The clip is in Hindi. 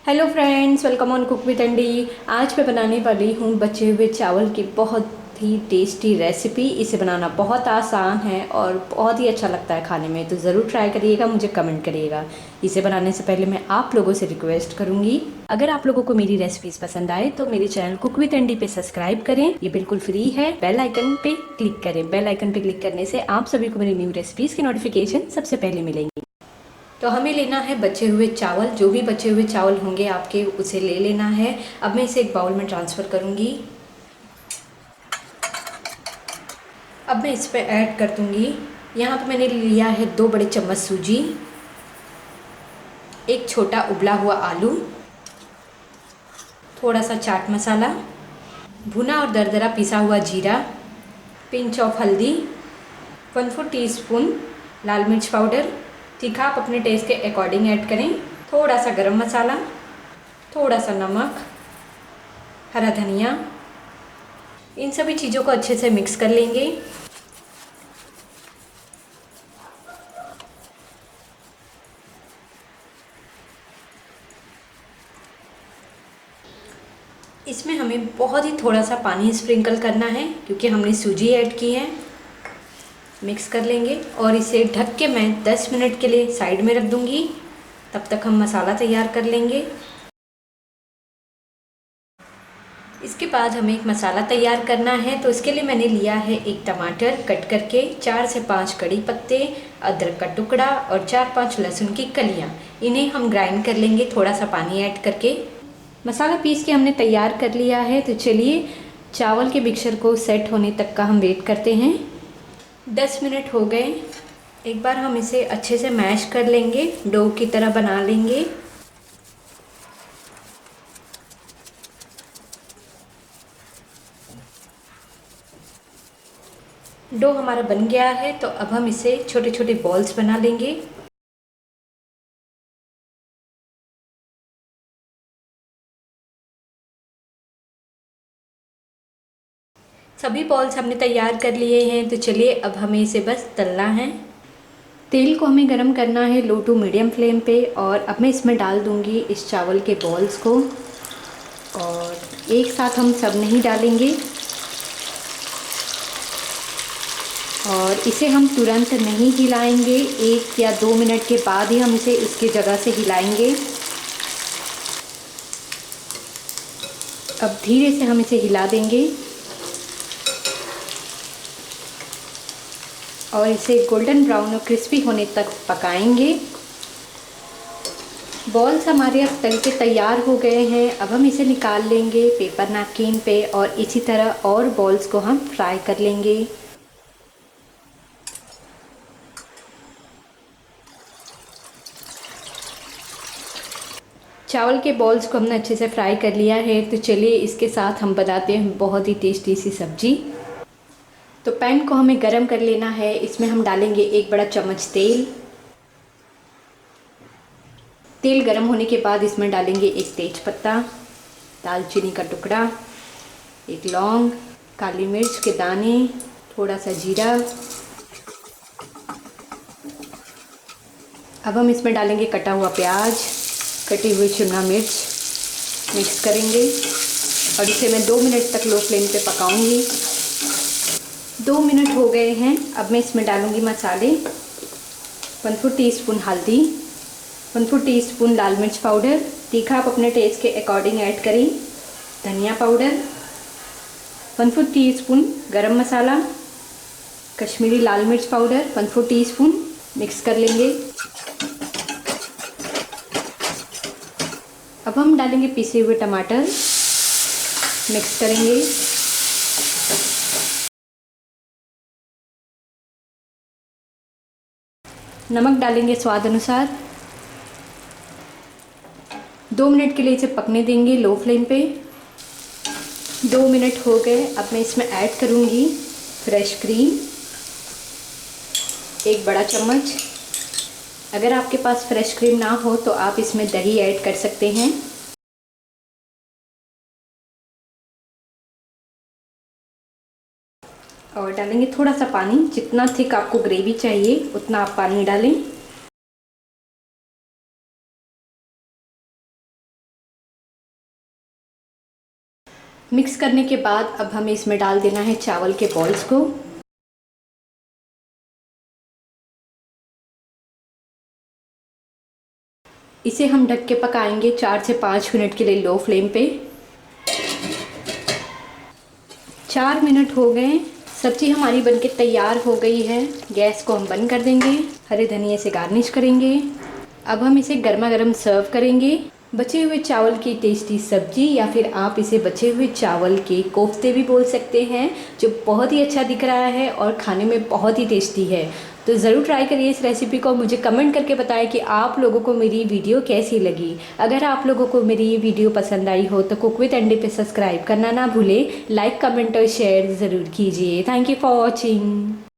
Hello friends, welcome on cook with अंडी। आज मैं बनाने वाली हूँ बचे हुए चावल की बहुत ही टेस्टी रेसिपी। इसे बनाना बहुत आसान है और बहुत ही अच्छा लगता है खाने में, तो ज़रूर ट्राई करिएगा, मुझे कमेंट करिएगा। इसे बनाने से पहले मैं आप लोगों से रिक्वेस्ट करूँगी, अगर आप लोगों को मेरी रेसिपीज़ पसंद आए तो मेरे चैनल कुक विद अंडी पे सब्सक्राइब करें। ये बिल्कुल फ्री है। बेल आइकन पे क्लिक करें। बेल आइकन पे क्लिक करने से आप सभी को मेरी न्यू रेसिपीज़ की नोटिफिकेशन सबसे पहले मिलेंगी। तो हमें लेना है बचे हुए चावल। जो भी बचे हुए चावल होंगे आपके, उसे ले लेना है। अब मैं इसे एक बाउल में ट्रांसफ़र करूँगी। अब मैं इस पर ऐड कर दूँगी, यहाँ पे मैंने लिया है 2 बड़े चम्मच सूजी, एक छोटा उबला हुआ आलू, थोड़ा सा चाट मसाला, भुना और दरदरा पिसा हुआ जीरा, पिंच ऑफ हल्दी, 1/4 टीस्पून लाल मिर्च पाउडर। तीखा आप अपने टेस्ट के अकॉर्डिंग ऐड करें। थोड़ा सा गरम मसाला, थोड़ा सा नमक, हरा धनिया। इन सभी चीज़ों को अच्छे से मिक्स कर लेंगे। इसमें हमें बहुत ही थोड़ा सा पानी स्प्रिंकल करना है क्योंकि हमने सूजी ऐड की है। मिक्स कर लेंगे और इसे ढक के मैं 10 मिनट के लिए साइड में रख दूंगी। तब तक हम मसाला तैयार कर लेंगे। इसके बाद हमें एक मसाला तैयार करना है, तो इसके लिए मैंने लिया है एक टमाटर कट करके, 4 से 5 कड़ी पत्ते, अदरक का टुकड़ा और 4-5 लहसुन की कलियाँ। इन्हें हम ग्राइंड कर लेंगे थोड़ा सा पानी ऐड करके। मसाला पीस के हमने तैयार कर लिया है, तो चलिए चावल के मिक्सचर को सेट होने तक का हम वेट करते हैं। 10 मिनट हो गए। एक बार हम इसे अच्छे से मैश कर लेंगे, डो की तरह बना लेंगे। डो हमारा बन गया है, तो अब हम इसे छोटे छोटे बॉल्स बना लेंगे। सभी बॉल्स हमने तैयार कर लिए हैं, तो चलिए अब हमें इसे बस तलना है। तेल को हमें गरम करना है लो टू मीडियम फ्लेम पे, और अब मैं इसमें डाल दूंगी इस चावल के बॉल्स को, और एक साथ हम सब नहीं डालेंगे। और इसे हम तुरंत नहीं हिलाएंगे, 1 या 2 मिनट के बाद ही हम इसे उसकी जगह से हिलाएंगे। अब धीरे से हम इसे हिला देंगे और इसे गोल्डन ब्राउन और क्रिस्पी होने तक पकाएंगे। बॉल्स हमारे अब तल के तैयार हो गए हैं। अब हम इसे निकाल लेंगे पेपर नैपकिन पे, और इसी तरह और बॉल्स को हम फ्राई कर लेंगे। चावल के बॉल्स को हमने अच्छे से फ्राई कर लिया है, तो चलिए इसके साथ हम बनाते हैं बहुत ही टेस्टी सी सब्जी। तो पैन को हमें गरम कर लेना है। इसमें हम डालेंगे 1 बड़ा चम्मच तेल। तेल गरम होने के बाद इसमें डालेंगे एक तेज पत्ता, दालचीनी का टुकड़ा, एक लौंग, काली मिर्च के दाने, थोड़ा सा जीरा। अब हम इसमें डालेंगे कटा हुआ प्याज, कटी हुई शिमला मिर्च। मिक्स करेंगे और इसे मैं 2 मिनट तक लो फ्लेम पे पकाऊंगी। 2 मिनट हो गए हैं। अब मैं इसमें डालूंगी मसाले। 1/4 टीस्पून हल्दी, 1/4 टीस्पून लाल मिर्च पाउडर, तीखा आप अपने टेस्ट के अकॉर्डिंग ऐड करें। धनिया पाउडर, 1/4 टीस्पून गरम मसाला, कश्मीरी लाल मिर्च पाउडर 1/4 टीस्पून। मिक्स कर लेंगे। अब हम डालेंगे पिसे हुए टमाटर। मिक्स करेंगे। नमक डालेंगे स्वाद अनुसार। 2 मिनट के लिए इसे पकने देंगे लो फ्लेम पे। 2 मिनट हो गए। अब मैं इसमें ऐड करूँगी फ्रेश क्रीम, 1 बड़ा चम्मच। अगर आपके पास फ्रेश क्रीम ना हो तो आप इसमें दही ऐड कर सकते हैं। और डालेंगे थोड़ा सा पानी, जितना थिक आपको ग्रेवी चाहिए उतना आप पानी डालें। मिक्स करने के बाद अब हमें इसमें डाल देना है चावल के बॉल्स को। इसे हम ढक के पकाएंगे 4 से 5 मिनट के लिए लो फ्लेम पे। 4 मिनट हो गए, सब्जी हमारी बनके तैयार हो गई है। गैस को हम बंद कर देंगे, हरे धनिए से गार्निश करेंगे। अब हम इसे गर्मा गर्म सर्व करेंगे। बचे हुए चावल की टेस्टी सब्जी या फिर आप इसे बचे हुए चावल के कोफ्ते भी बोल सकते हैं, जो बहुत ही अच्छा दिख रहा है और खाने में बहुत ही टेस्टी है। तो ज़रूर ट्राई करिए इस रेसिपी को। मुझे कमेंट करके बताएं कि आप लोगों को मेरी वीडियो कैसी लगी। अगर आप लोगों को मेरी ये वीडियो पसंद आई हो तो कुक विद अंडे पे सब्सक्राइब करना ना भूलें। लाइक, कमेंट और शेयर ज़रूर कीजिए। Thank you for watching.